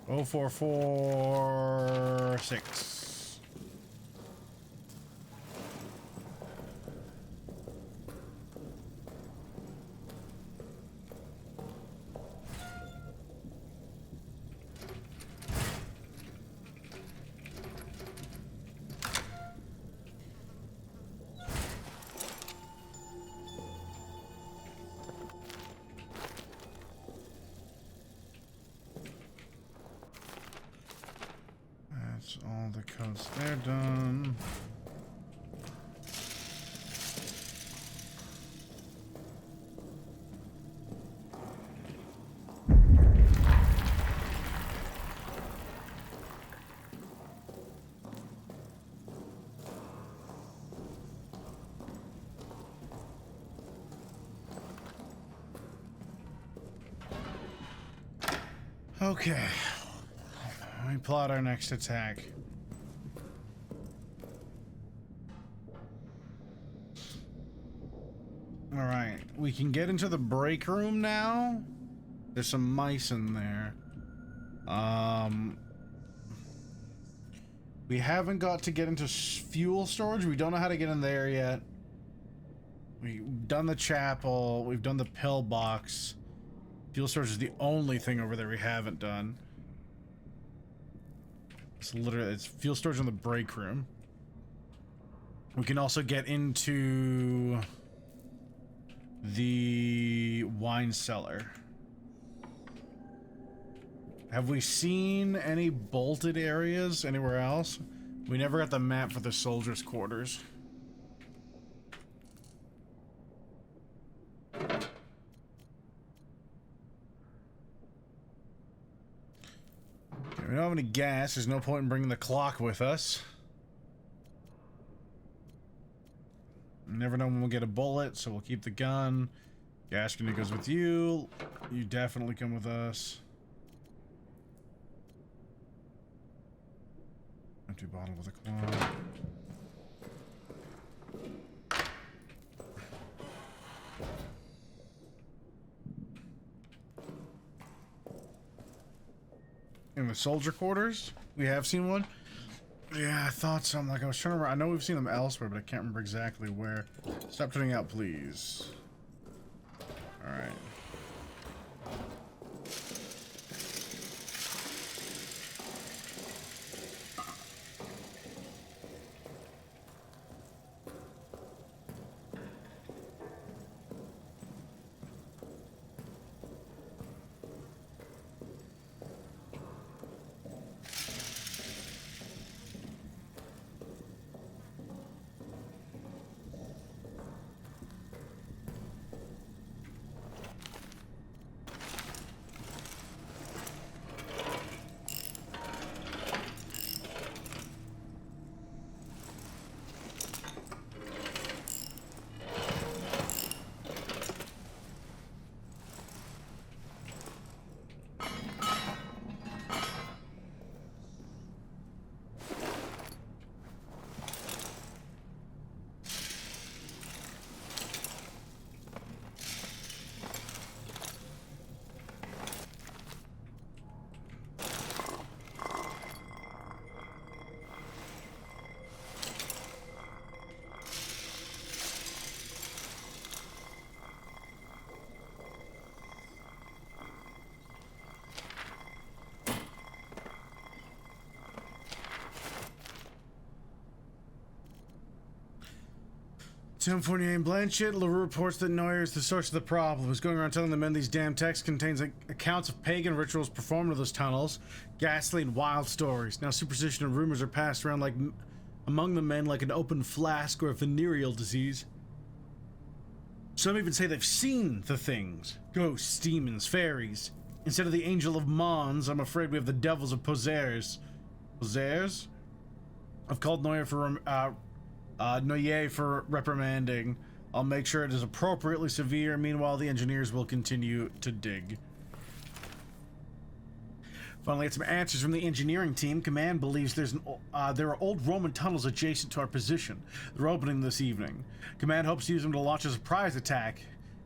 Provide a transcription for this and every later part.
0446. That's all the codes. They're done. Okay. We plot our next attack. Alright, we can get into the break room now. There's some mice in there. We haven't got to get into fuel storage. We don't know how to get in there yet. We've done the chapel. We've done the pillbox. Fuel storage is the only thing over there we haven't done. It's fuel storage in the break room. We can also get into the wine cellar. Have we seen any bolted areas anywhere else? We never got the map for the soldiers' quarters. We don't have any gas. There's no point in bringing the clock with us. Never know when we'll get a bullet, so we'll keep the gun. Gas grenade goes with you. You definitely come with us. Empty bottle with a clock. In the soldier quarters? We have seen one? Yeah, I thought so. I was trying to remember. I know we've seen them elsewhere, but I can't remember exactly where. Stop turning out, please. Alright. Tim Fournier and Blanchett, LaRue reports that Neuer is the source of the problem. He's going around telling the men these damn texts contains accounts of pagan rituals performed in those tunnels, ghastly and wild stories. Now superstition and rumors are passed around like among the men like an open flask or a venereal disease. Some even say they've seen the things. Ghosts, demons, fairies. Instead of the angel of Mons, I'm afraid we have the devils of Posers. Posers? I've called Neuer for reprimanding. I'll make sure it is appropriately severe. Meanwhile, the engineers will continue to dig. Finally, get some answers from the engineering team. Command believes there are old Roman tunnels adjacent to our position. They're opening this evening. Command hopes to use them to launch a surprise attack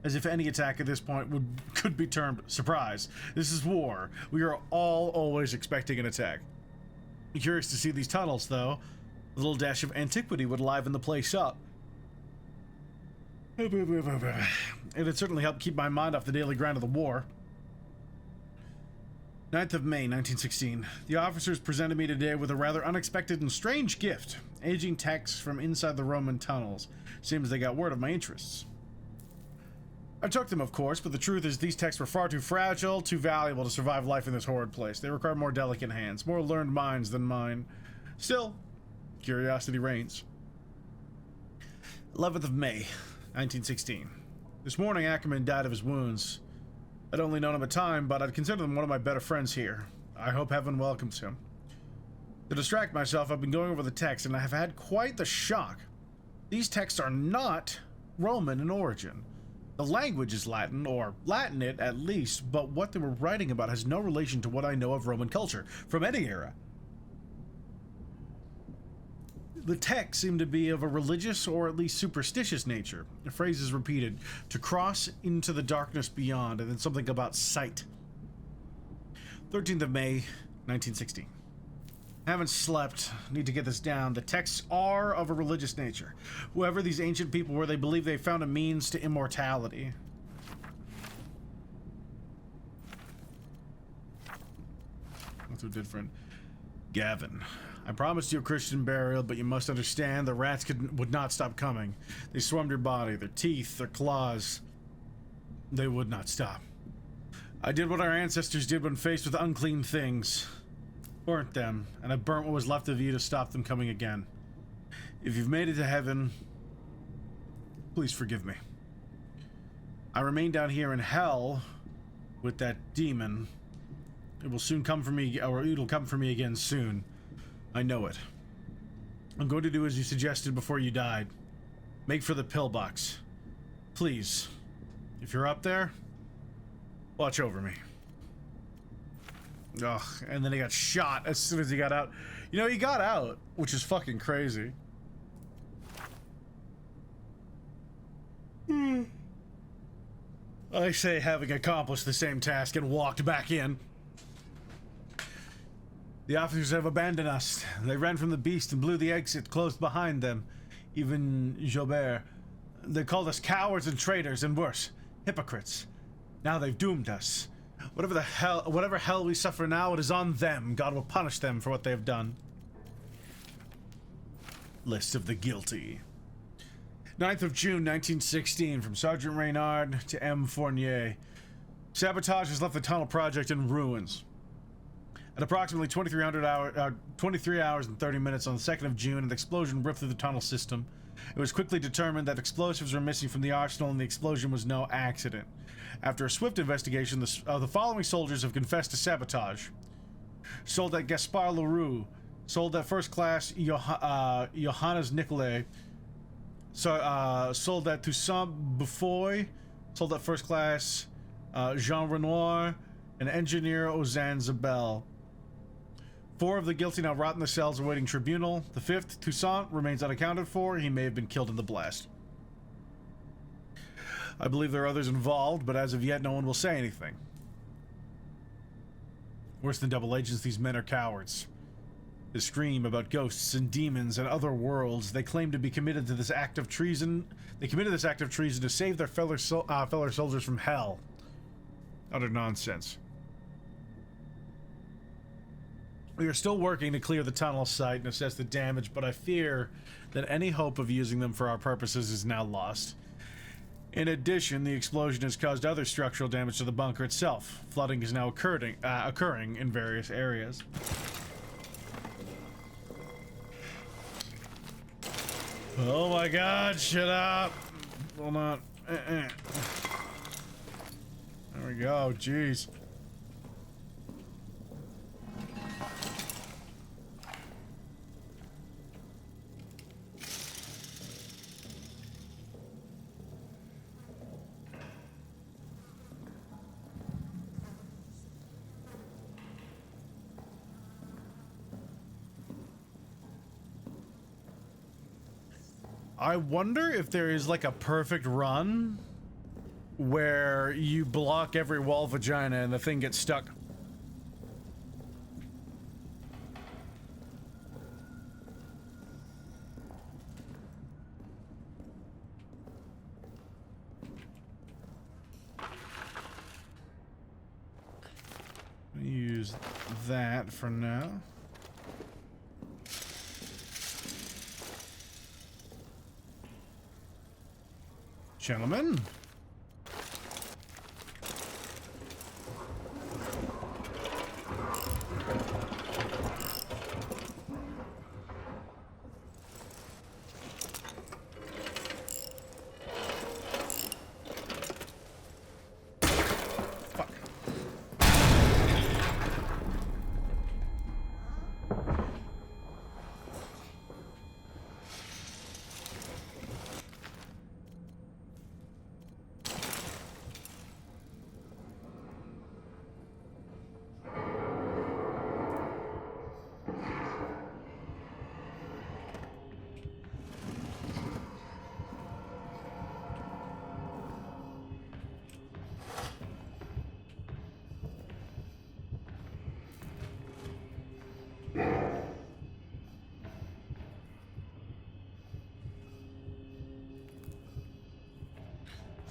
as if any attack at this point could be termed surprise. This is war. We are all always expecting an attack. I'm curious to see these tunnels, though. A little dash of antiquity would liven the place up. It had certainly helped keep my mind off the daily grind of the war. 9th of May, 1916. The officers presented me today with a rather unexpected and strange gift. Aging texts from inside the Roman tunnels. Seems they got word of my interests. I took them, of course, but the truth is these texts were far too fragile, too valuable to survive life in this horrid place. They require more delicate hands, more learned minds than mine. Still, curiosity reigns. 11th of May, 1916. This morning, Ackerman died of his wounds. I'd only known him a time, but I'd consider him one of my better friends here. I hope heaven welcomes him. To distract myself, I've been going over the text, and I have had quite the shock. These texts are not Roman in origin. The language is Latin, or Latinate at least, but what they were writing about has no relation to what I know of Roman culture, from any era. The texts seem to be of a religious or at least superstitious nature. The phrase is repeated, to cross into the darkness beyond, and then something about sight. 13th of May, 1916. Haven't slept. Need to get this down. The texts are of a religious nature. Whoever these ancient people were, they believe they found a means to immortality. That's so different. Gavin, I promised you a Christian burial, but you must understand the rats would not stop coming. They swarmed your body, their teeth, their claws. They would not stop. I did what our ancestors did when faced with unclean things. Burnt them, and I burnt what was left of you to stop them coming again. If you've made it to heaven, please forgive me. I remain down here in hell with that demon. It will soon come for me, or it'll come for me again soon. I know it. I'm going to do as you suggested before you died. Make for the pillbox. Please, if you're up there, watch over me. Ugh, and then he got shot as soon as he got out. You know, he got out, which is fucking crazy. I say, having accomplished the same task and walked back in. The officers have abandoned us. They ran from the beast and blew the exit closed behind them. Even Jobert. They called us cowards and traitors and worse, hypocrites. Now they've doomed us. Whatever hell we suffer now, it is on them. God will punish them for what they have done. List of the guilty. 9th of June, 1916, from Sergeant Reynard to M. Fournier. Sabotage has left the tunnel project in ruins. At approximately 23 hours and 30 minutes on the 2nd of June, an explosion ripped through the tunnel system. It was quickly determined that explosives were missing from the arsenal and the explosion was no accident. After a swift investigation, the following soldiers have confessed to sabotage. Soldat Gaspard Leroux, Soldat First Class Johannes Nicolay, Soldat Toussaint Buffoy, Soldat First Class Jean Renoir, and Engineer Ozan Zabel. 4 of the guilty now rot in the cells awaiting tribunal. The 5th, Toussaint, remains unaccounted for. He may have been killed in the blast. I believe there are others involved, but as of yet, no one will say anything. Worse than double agents, these men are cowards. They scream about ghosts and demons and other worlds. They claim to be committed to this act of treason. They committed this act of treason to save their fellow soldiers from hell. Utter nonsense. We are still working to clear the tunnel site and assess the damage, but I fear that any hope of using them for our purposes is now lost. In addition, the explosion has caused other structural damage to the bunker itself. Flooding is now occurring in various areas. Oh my god, shut up! Hold on. There we go, jeez. I wonder if there is like a perfect run where you block every wall vagina and the thing gets stuck. Use that for now. Gentlemen.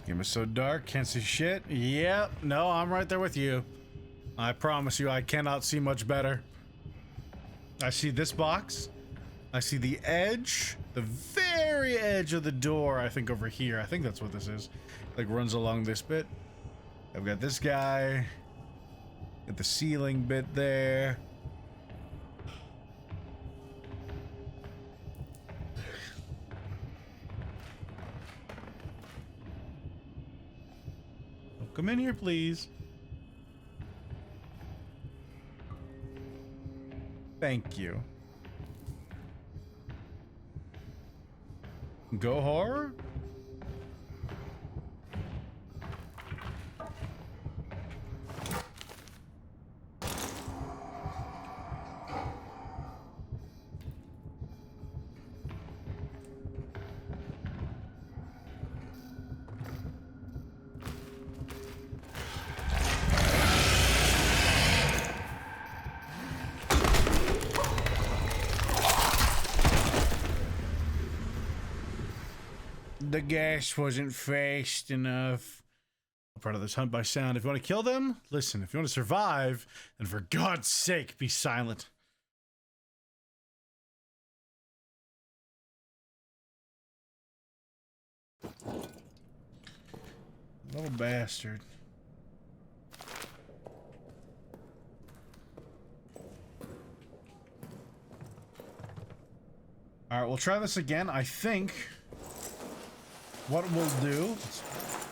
Game is so dark, can't see shit. Yep, no, I'm right there with you. I promise you, I cannot see much better. I see this box. I see the edge, the very edge of the door, I think over here. I think that's what this is. Like, runs along this bit. I've got this guy. Got the ceiling bit there. Come in here, please. Thank you. Go horror? The gas wasn't fast enough. I'm part of this hunt by sound. If you want to kill them, listen. If you want to survive, then for God's sake, be silent. Little bastard. All right, we'll try this again. I think what we'll do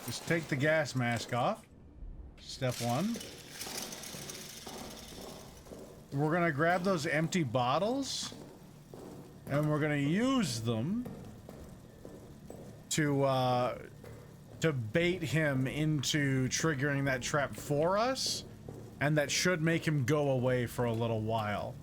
is take the gas mask off. Step one. We're gonna grab those empty bottles and we're gonna use them to bait him into triggering that trap for us, and that should make him go away for a little while.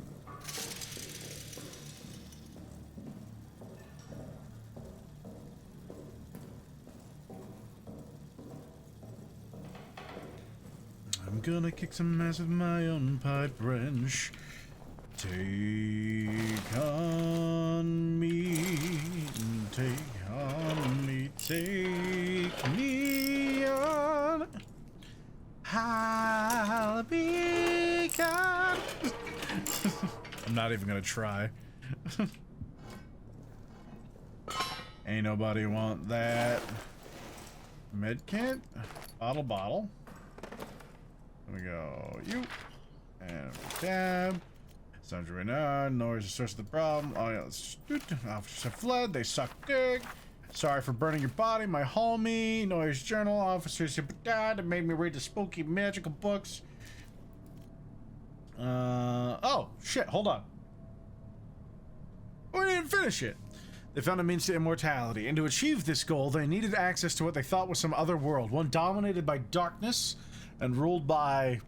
I'm gonna kick some ass with my own pipe wrench. Take on me, take on me, take me on. I'll be gone. I'm not even gonna try. Ain't nobody want that. Medkit, bottle. There we go. You and tab. Sandra Renard, noise is the source of the problem. Oh yeah, let's shoot. Officers have fled. They suck dick. Sorry for burning your body, my homie. Noise journal. Officers have died. It made me read the spooky magical books. Oh shit! Hold on. We didn't finish it. They found a means to immortality, and to achieve this goal, they needed access to what they thought was some other world, one dominated by darkness and ruled by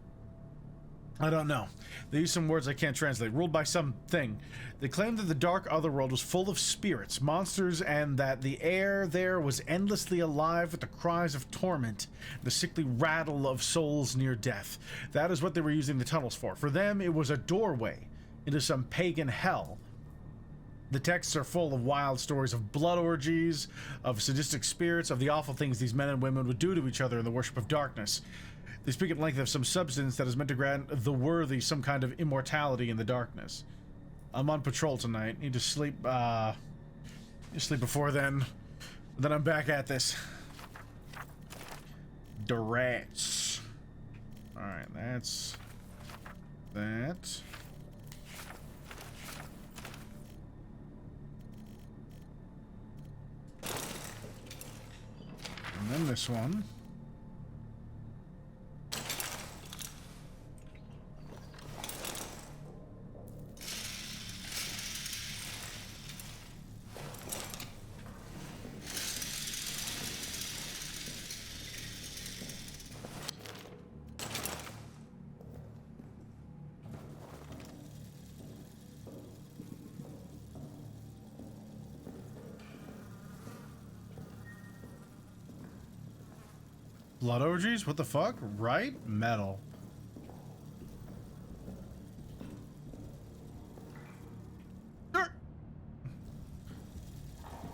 I don't know. They use some words I can't translate. Ruled by something. They claimed that the dark otherworld was full of spirits, monsters, and that the air there was endlessly alive with the cries of torment, the sickly rattle of souls near death. That is what they were using the tunnels for. For them, it was a doorway into some pagan hell. The texts are full of wild stories of blood orgies, of sadistic spirits, of the awful things these men and women would do to each other in the worship of darkness. They speak at length of some substance that is meant to grant the worthy some kind of immortality in the darkness. I'm on patrol tonight. Need to sleep, before then. Then I'm back at this. The rats. Alright, that's... that. And then this one. Blood orgies? What the fuck? Right? Metal.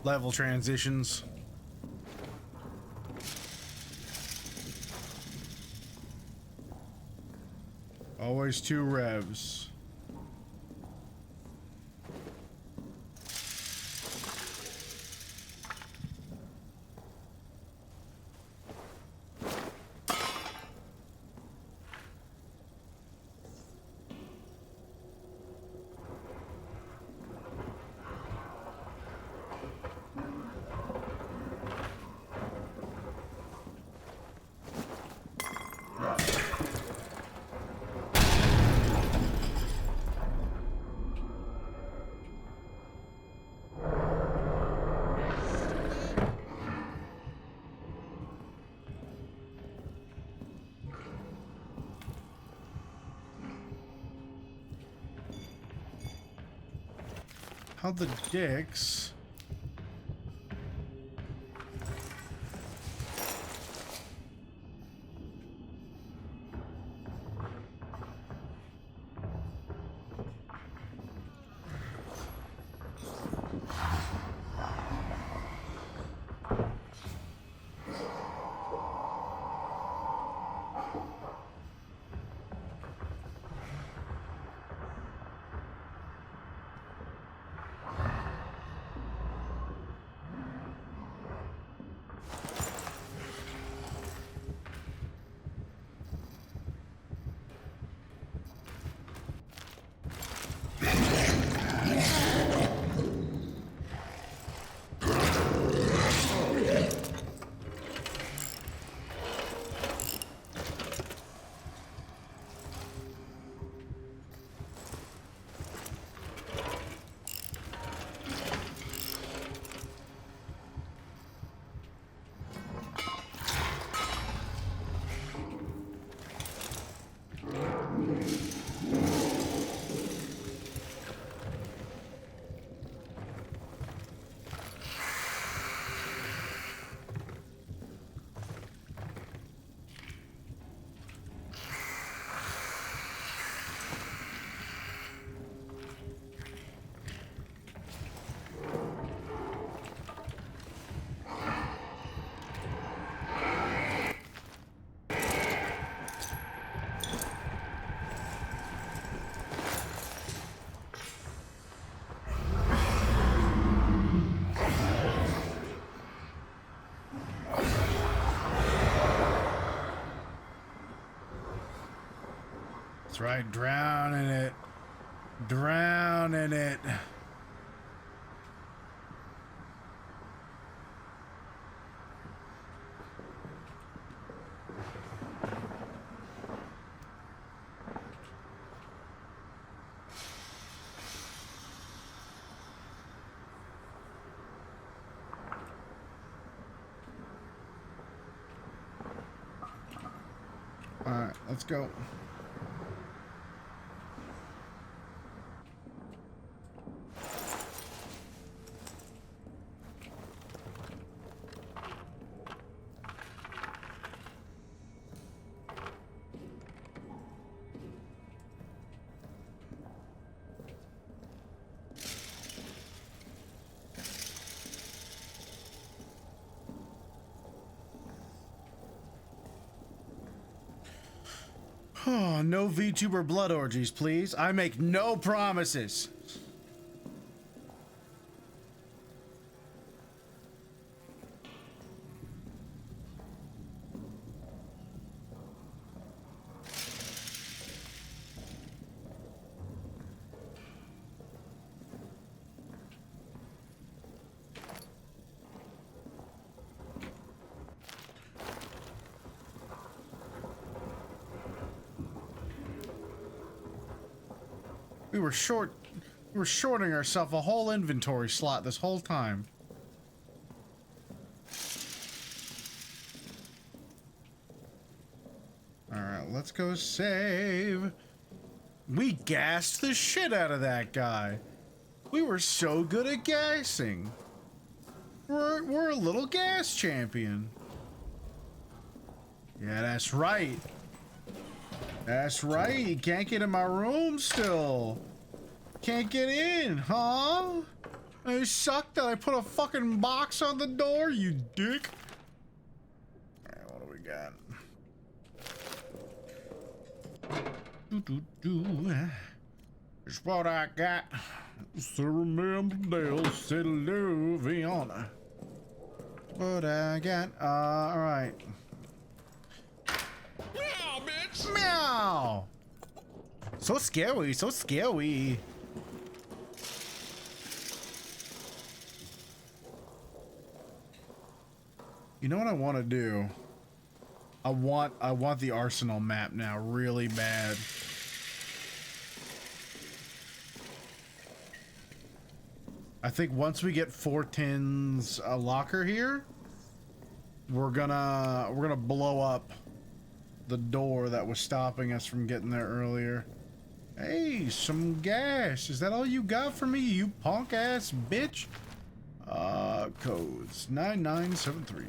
Level transitions. Always 2 revs. How the dicks? That's right, drowning it. Drowning it. All right, let's go. Oh, no VTuber blood orgies, please. I make no promises. We were shorting ourselves a whole inventory slot this whole time. Alright, let's go save. We gassed the shit out of that guy. We were so good at gassing. We're a little gas champion. Yeah, that's right. That's right. You can't get in my room still. Can't get in, huh? It sucked that I put a fucking box on the door, you dick. Alright, what do we got? It's what I got. So remember they'll say Louisiana. What I got. Alright. Meow, bitch! Meow! So scary, so scary. You know what I want to do? I want the arsenal map now really bad. I think once we get Fortin's locker here, we're gonna blow up the door that was stopping us from getting there earlier. Hey, some gas. Is that all you got for me, you punk ass bitch? Codes 9973.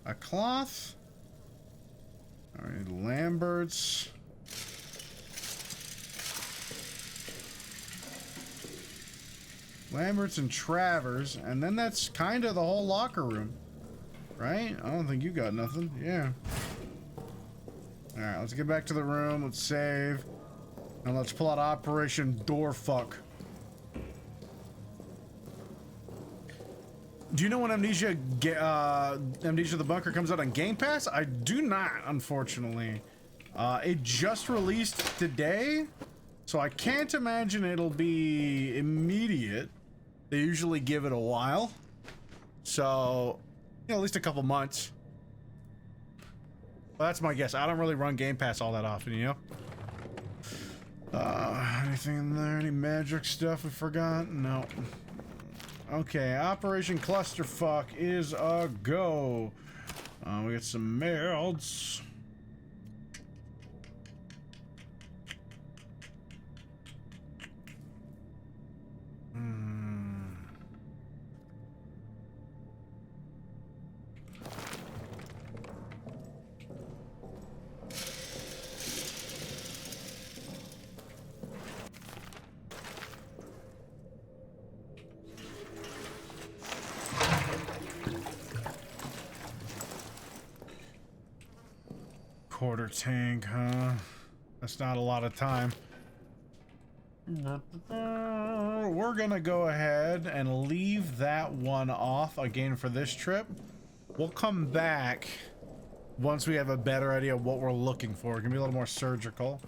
A cloth. All right, Lambert's. Lambert's and Travers, and then that's kind of the whole locker room, right? I don't think you got nothing. Yeah. All right, let's get back to the room. Let's save, and let's pull out Operation Doorfuck. Do you know when Amnesia the Bunker comes out on Game Pass? I do not, unfortunately. It just released today, so I can't imagine it'll be immediate. They usually give it a while. So, you know, at least a couple months. Well, that's my guess. I don't really run Game Pass all that often, you know? Anything in there? Any magic stuff we forgot? No. Okay, Operation Clusterfuck is a go. We got some melds. Quarter tank, huh? That's not a lot of time. We're gonna go ahead and leave that one off again for this trip. We'll come back once we have a better idea of what we're looking for. It can be a little more surgical.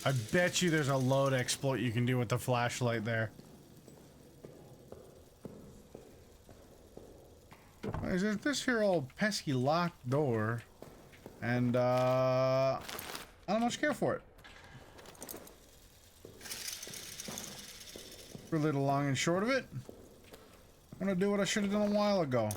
I bet you there's a load exploit you can do with the flashlight there. Is it this here old pesky locked door? And I don't much care for it. Really the long and short of it, I'm gonna do what I should have done a while ago.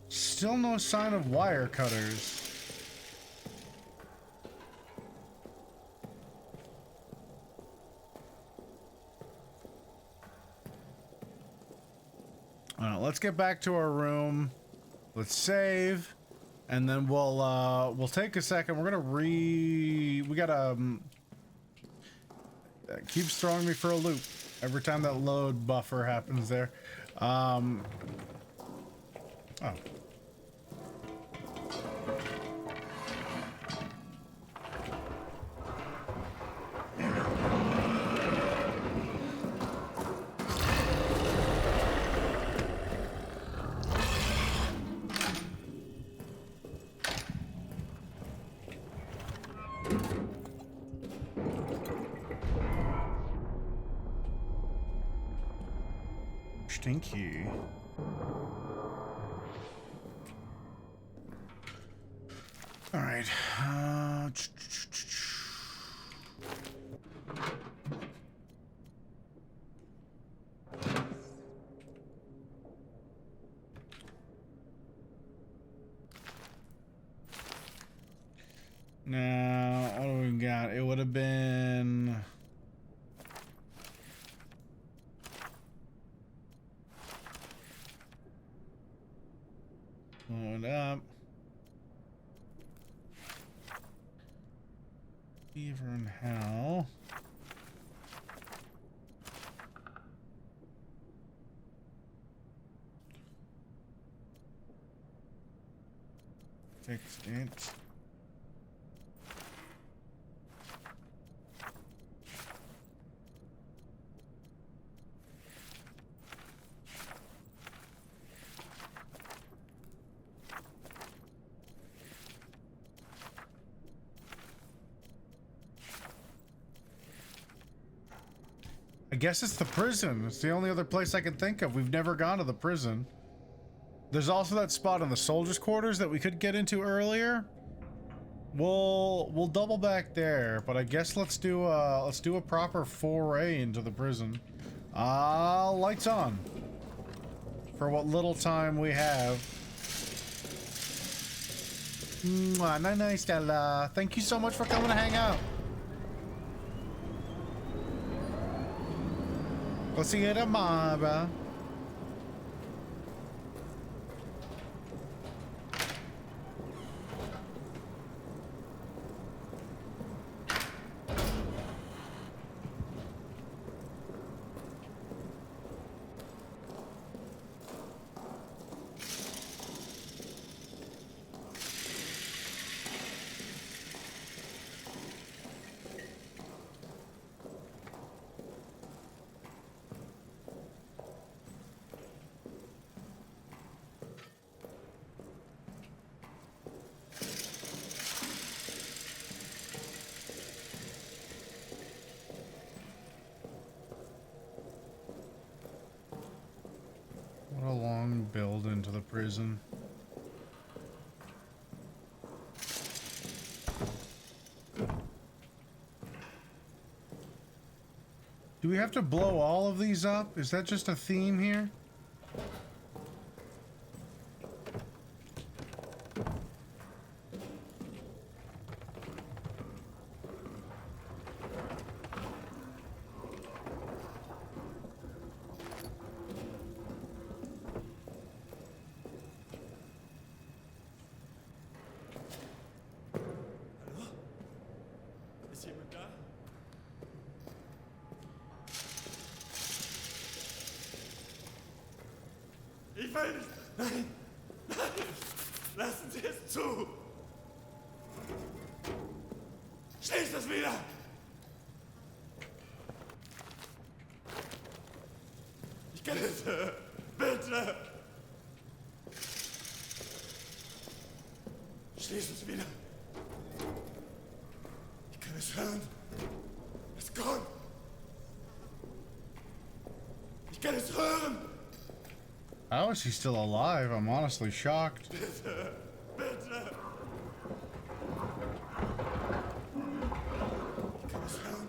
Still no sign of wire cutters. Let's get back to our room. Let's save, and then we'll take a second. We're gonna we gotta that keeps throwing me for a loop every time that load buffer happens there. Oh. Stinky. All right. Now, what do we got? It would have been... Load up. Fever in hell. Fixed it. I guess it's the prison. It's the only other place I can think of. We've never gone to the prison. There's also that spot in the soldiers' quarters that we could get into earlier. We'll double back there, but I guess let's do a proper foray into the prison. Lights on. For what little time we have. Nice, Stella. Thank you so much for coming to hang out. We'll see you tomorrow. What a long build into the prison. Do we have to blow all of these up? Is that just a theme here? will nicht. Nein! Nein! Lassen Sie es zu! Schließt es wieder! Ich kann es... Bitte! Schließ es wieder! Ich kann es hören! Es kommt! Ich kann es hören! How is he still alive? I'm honestly shocked. Bitte! Bitte! Ich kann es hören!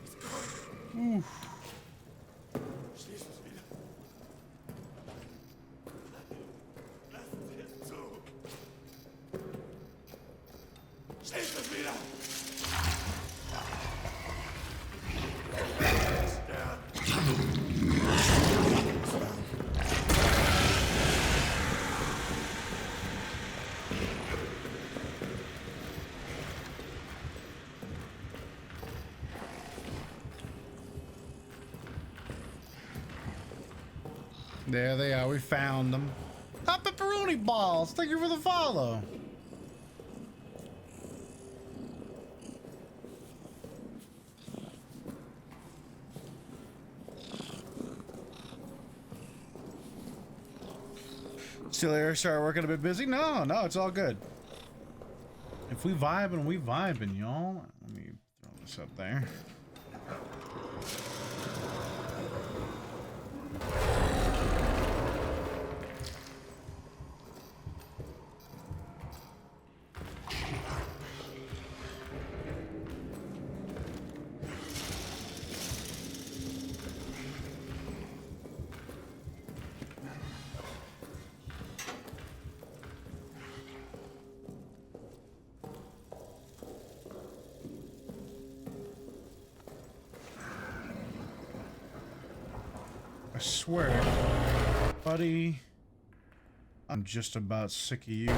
Es kommt! Oof. Schließ es wieder! Lassen Sie es zu! Schließ es wieder! There they are. We found them. Hot pepperoni balls. Thank you for the follow. Still here, start working a bit busy? No, it's all good. If we vibing, we vibing, y'all. Let me throw this up there. I swear, buddy, I'm just about sick of you.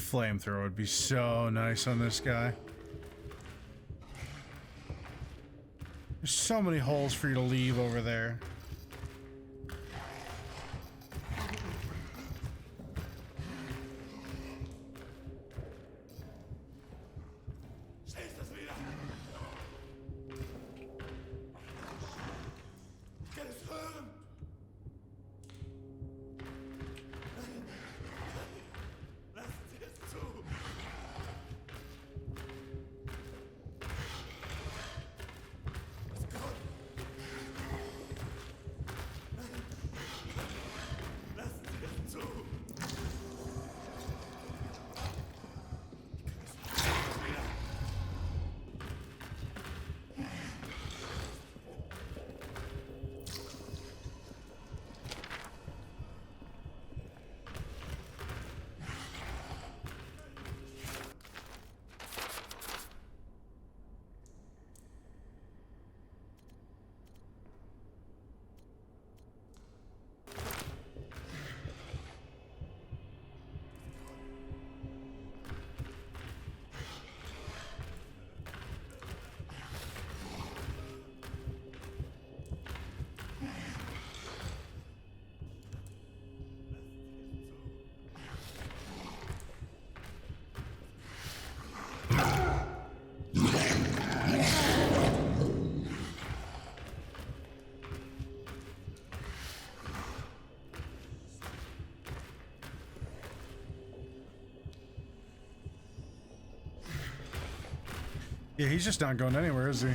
Flamethrower would be so nice on this guy. There's so many holes for you to leave over there. Yeah, he's just not going anywhere, is he?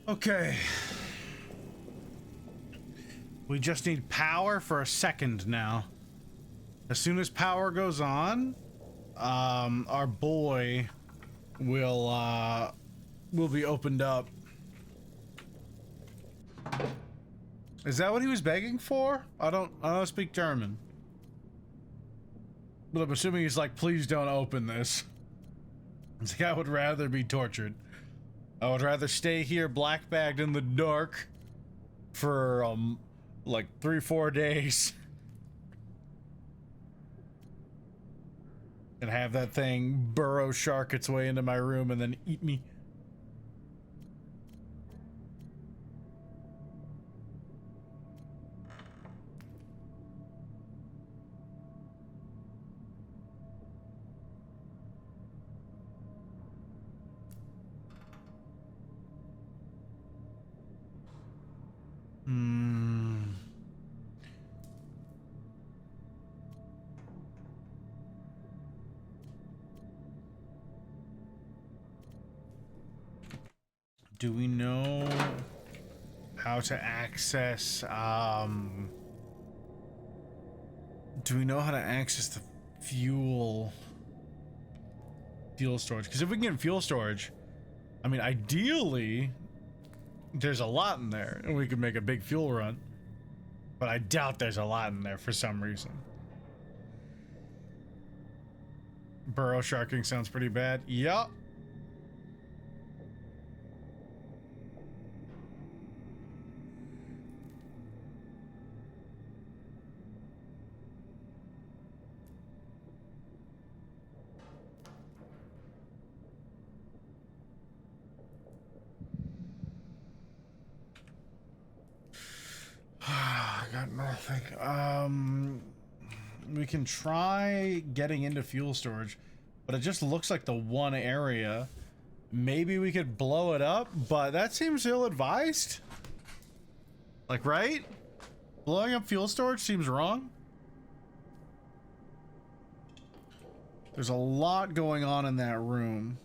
Okay. We just need power for a second now. As soon as power goes on, our boy will be opened up. Is that what he was begging for? I don't speak German. But I'm assuming he's like, please don't open this. It's like, I would rather be tortured. I would rather stay here black bagged in the dark for like 3-4 days and have that thing burrow shark its way into my room and then eat me. Do we know how to access, do we know how to access the fuel storage? Because if we can get fuel storage, I mean, ideally, there's a lot in there and we could make a big fuel run. But I doubt there's a lot in there for some reason. Burrow sharking sounds pretty bad. Yup. I got nothing. We can try getting into fuel storage, but it just looks like the one area. Maybe we could blow it up, but that seems ill-advised. Like, right? Blowing up fuel storage seems wrong. There's a lot going on in that room.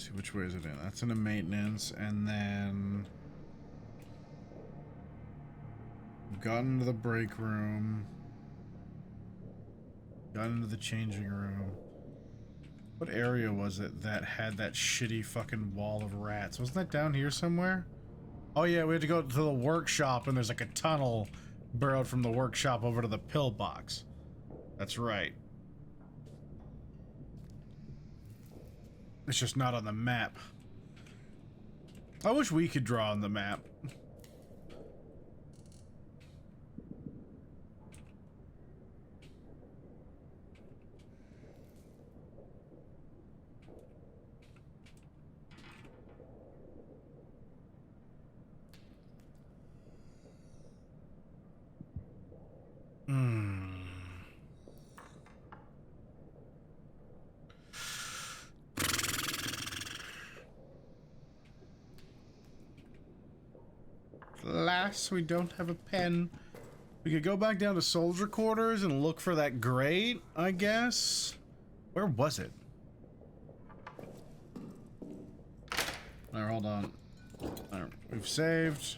see, which way is it in? That's into maintenance, and then got into the break room, got into the changing room. What area was it that had that shitty fucking wall of rats? Wasn't that down here somewhere? Oh yeah, we had to go to the workshop, and there's like a tunnel burrowed from the workshop over to the pillbox. That's right. It's just not on the map. I wish we could draw on the map. Alas, we don't have a pen. We could go back down to soldier quarters and look for that grate, I guess. Where was it? Alright, hold on. Alright, we've saved.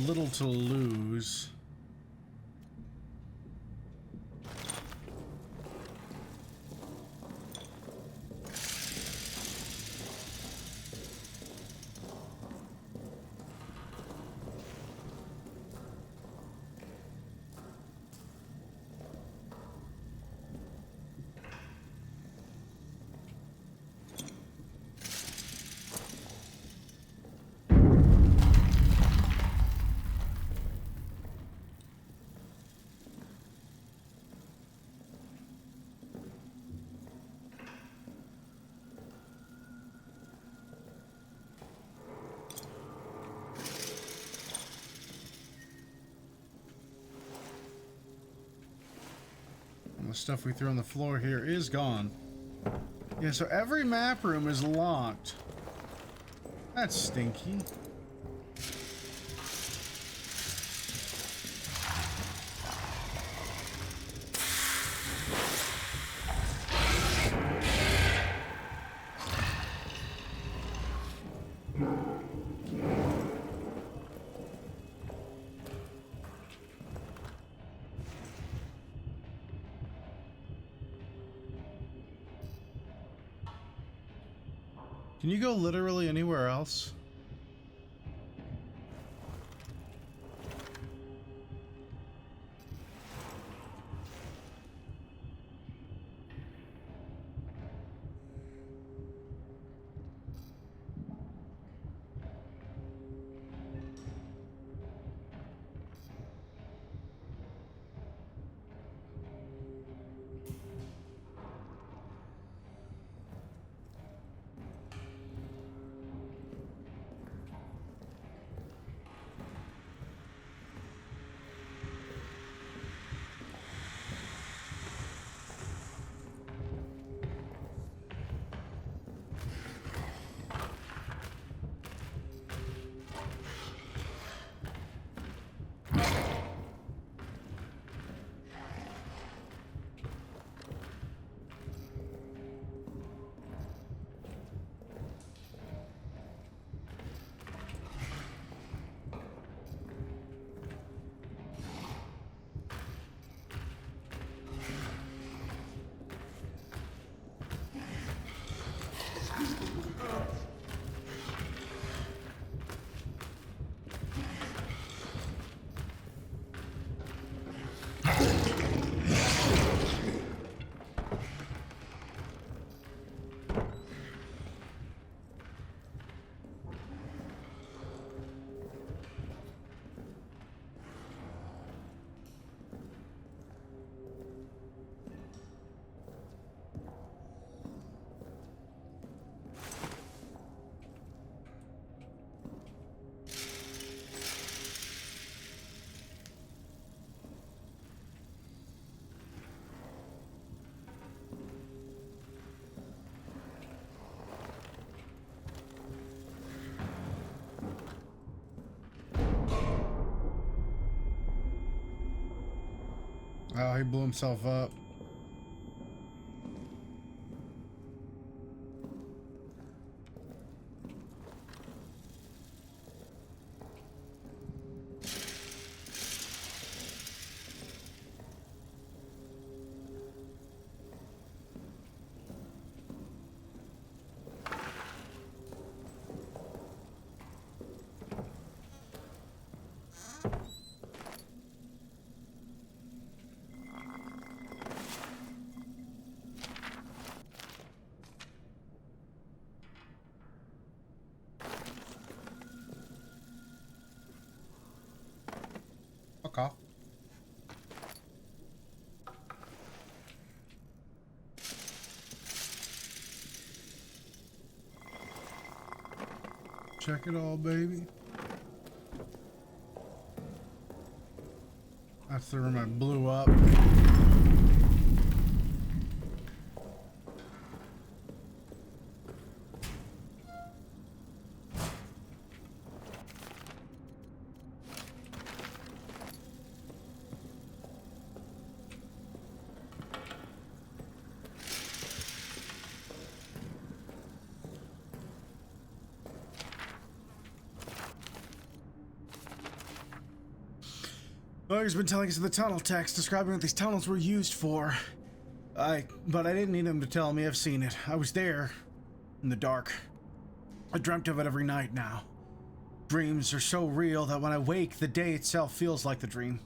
Little to lose. The stuff we threw on the floor here is gone. Yeah, so every map room is locked. That's stinky. Can you go literally anywhere else? Oh, he blew himself up. Check it all, baby. That's the room I blew up. Lawyer's been telling us in the tunnel text, describing what these tunnels were used for. But I didn't need him to tell me. I've seen it. I was there, in the dark. I dreamt of it every night now. Dreams are so real that when I wake, the day itself feels like the dream.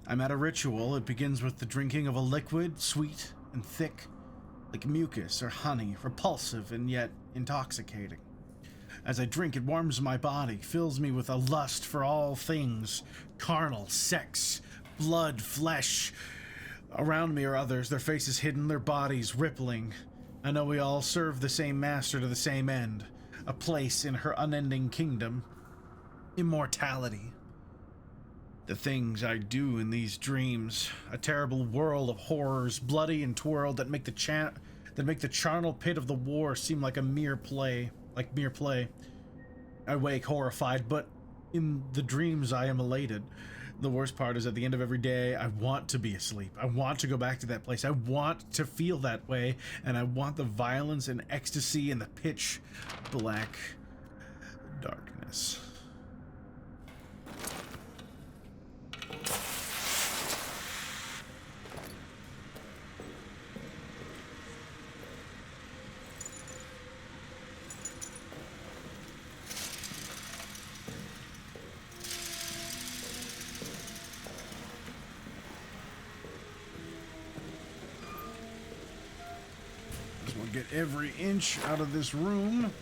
I'm at a ritual. It begins with the drinking of a liquid, sweet and thick, like mucus or honey, repulsive and yet intoxicating. As I drink, it warms my body, fills me with a lust for all things carnal, sex, blood, flesh. Around me are others, their faces hidden, their bodies rippling. I know we all serve the same master to the same end, a place in her unending kingdom. Immortality. The things I do in these dreams, a terrible whirl of horrors, bloody and twirled, that make the charnel pit of the war seem like a mere play. I wake horrified, but in the dreams I am elated. The worst part is at the end of every day, I want to be asleep. I want to go back to that place. I want to feel that way, and I want the violence and ecstasy and the pitch black darkness. Get every inch out of this room.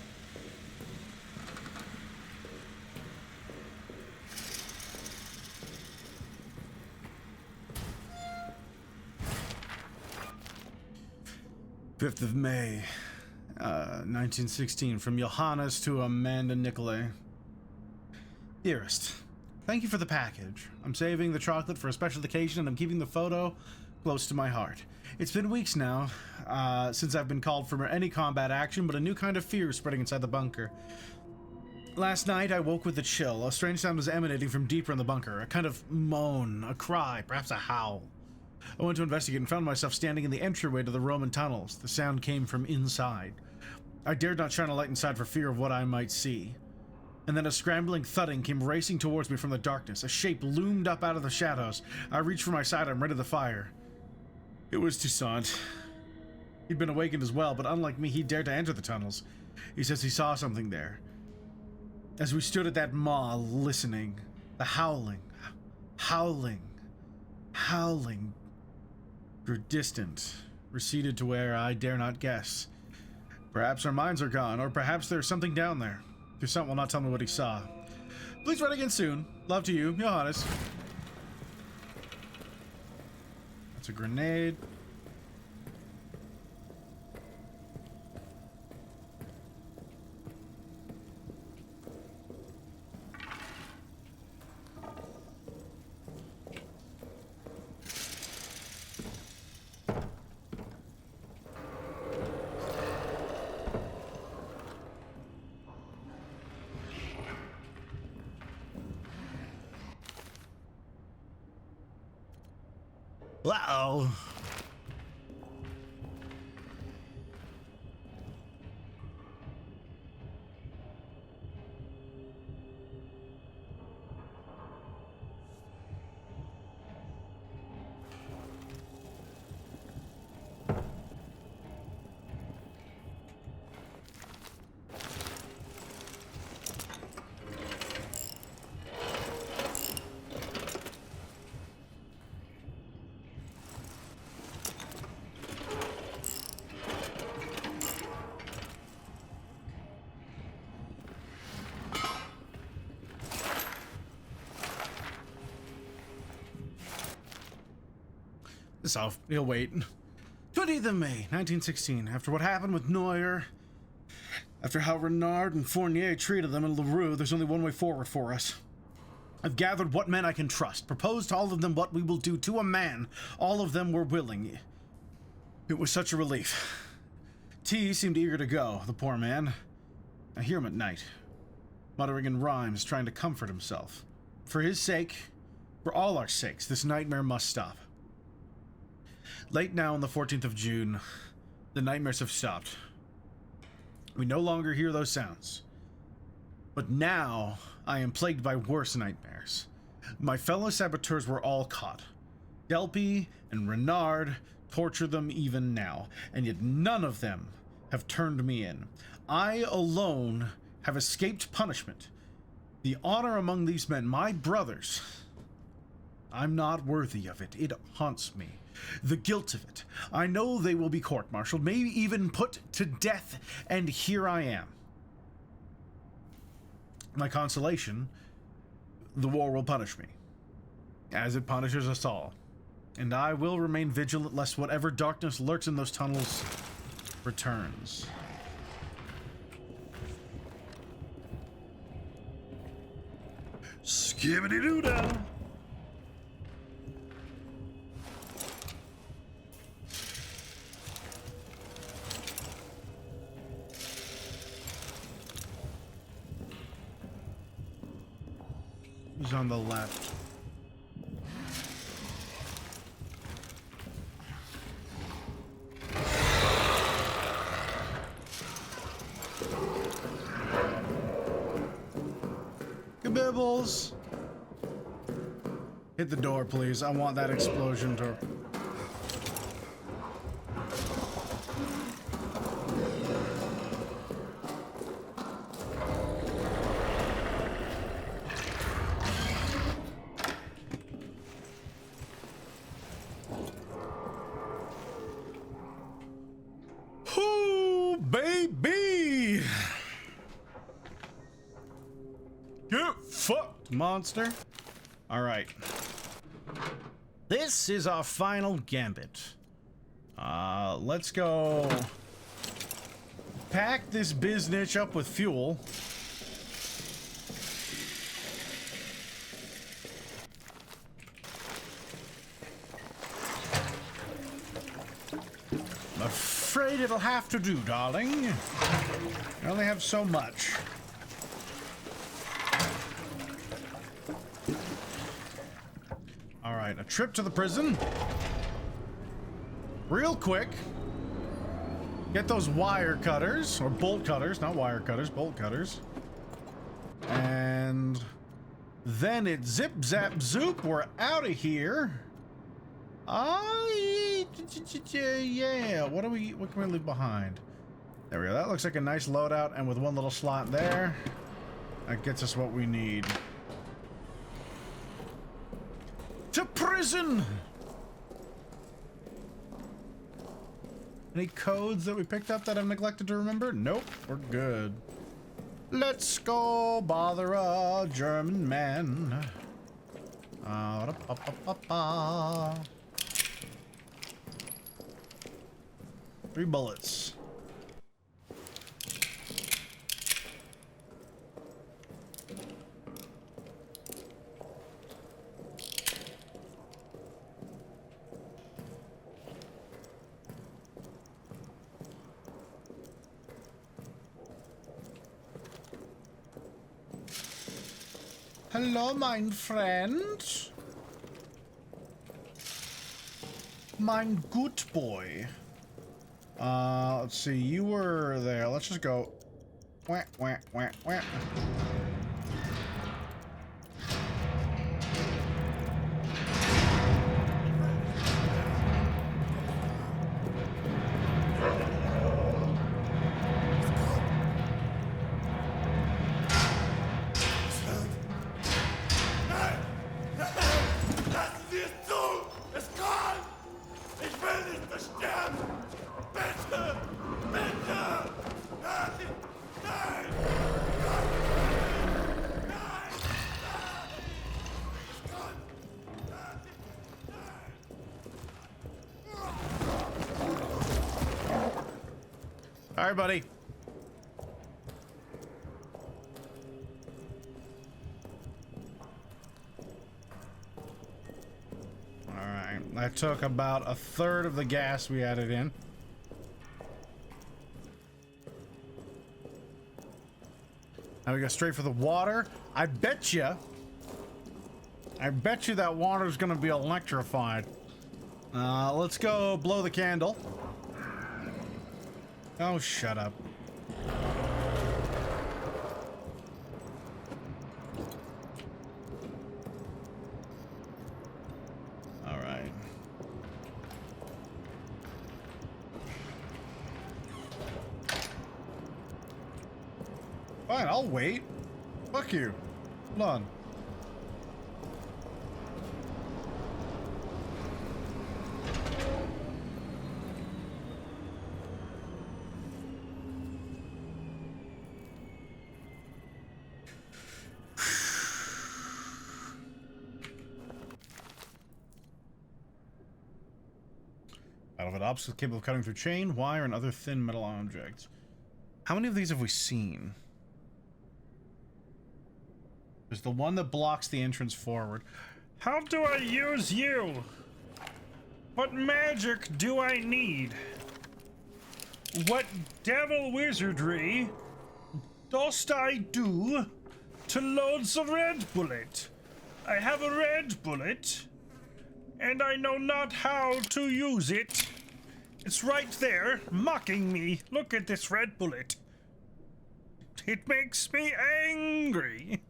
Fifth of May, 1916, from Johannes to Amanda Nicolay. Dearest, thank you for the package. I'm saving the chocolate for a special occasion, and I'm keeping the photo close to my heart. It's been weeks now since I've been called for any combat action, but a new kind of fear is spreading inside the bunker. Last night, I woke with a chill. A strange sound was emanating from deeper in the bunker. A kind of moan, a cry, perhaps a howl. I went to investigate and found myself standing in the entryway to the Roman tunnels. The sound came from inside. I dared not shine a light inside for fear of what I might see. And then a scrambling thudding came racing towards me from the darkness. A shape loomed up out of the shadows. I reached for my side and ready to fire. It was Toussaint. He'd been awakened as well, but unlike me, he dared to enter the tunnels. He says he saw something there. As we stood at that maw, listening, the howling grew distant, receded to where I dare not guess. Perhaps our minds are gone, or perhaps there's something down there. Toussaint will not tell me what he saw. Please write again soon. Love to you, Johannes. That's a grenade. Uh-oh. So, he'll wait. 20th of May, 1916. After what happened with Neuer, After how Renard and Fournier treated them in LaRue, there's only one way forward for us. I've gathered what men I can trust, proposed to all of them what we will do to a man. All of them were willing. It was such a relief. T seemed eager to go, the poor man. I hear him at night, muttering in rhymes, trying to comfort himself. For his sake, for all our sakes, this nightmare must stop. Late now on the 14th of June, the nightmares have stopped. We no longer hear those sounds. But now, I am plagued by worse nightmares. My fellow saboteurs were all caught. Delpy and Renard torture them even now, and yet none of them have turned me in. I alone have escaped punishment. The honor among these men, my brothers, I'm not worthy of it. It haunts me. The guilt of it. I know they will be court-martialed, maybe even put to death, and here I am. My consolation, the war will punish me, as it punishes us all. And I will remain vigilant lest whatever darkness lurks in those tunnels returns. Skibbity-doo-dah! He's on the left. Kabibbles! Hit the door, please. I want that explosion to... Ooh, baby! Get fucked, monster. All right. This is our final gambit. Let's go pack this biznitch up with fuel. I'm afraid it'll have to do, darling. I only have so much. All right, a trip to the prison. Real quick. Get those wire cutters, or bolt cutters, not wire cutters, bolt cutters. And then it's zip, zap, zoop. We're out of here. Yeah. What can we leave behind? There we go. That looks like a nice loadout, and with one little slot there, that gets us what we need. To prison! Any codes that we picked up that I've neglected to remember? Nope, we're good. Let's go bother a German man. 3 bullets. Hello, mein friend. Mein good boy. Let's see, you were there. Let's just go. Wah, wah, wah, wah. All right, buddy. I took about a third of the gas we added in. Now we go straight for the water. I bet you that water's gonna be electrified. Let's go blow the candle. Oh, shut up. All right. Fine, I'll wait. Fuck you. Hold on. Out of an obstacle capable of cutting through chain, wire, and other thin metal objects. How many of these have we seen? There's the one that blocks the entrance forward. How do I use you? What magic do I need? What devil wizardry dost I do to load the red bullet? I have a red bullet, and I know not how to use it. It's right there, mocking me. Look at this red bullet. It makes me angry.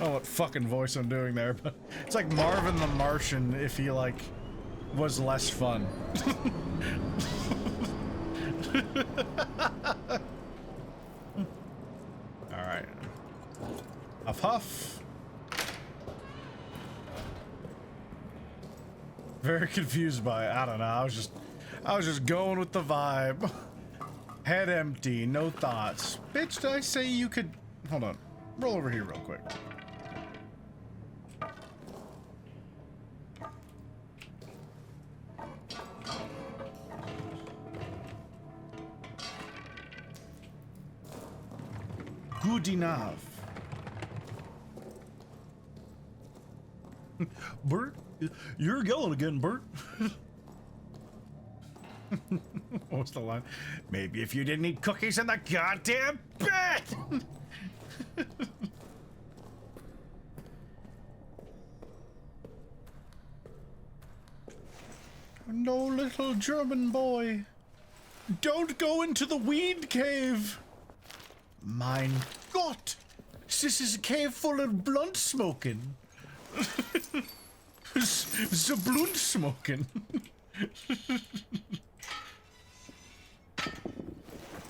Oh, what fucking voice I'm doing there, but it's like Marvin the Martian if he, like, was less fun. Alright. Huff huff. Very confused by it. I don't know. I was just going with the vibe. Head empty, no thoughts. Bitch, did I say you could... Hold on. Roll over here real quick. Good enough. Bert, you're yelling again, Bert. What was the line? Maybe if you didn't eat cookies in the goddamn bed! No, little German boy. Don't go into the weed cave. Mein Gott. This is a cave full of blunt smoking. The blunt smoking.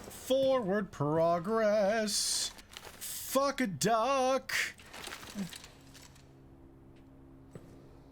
Forward progress. Fuck a duck.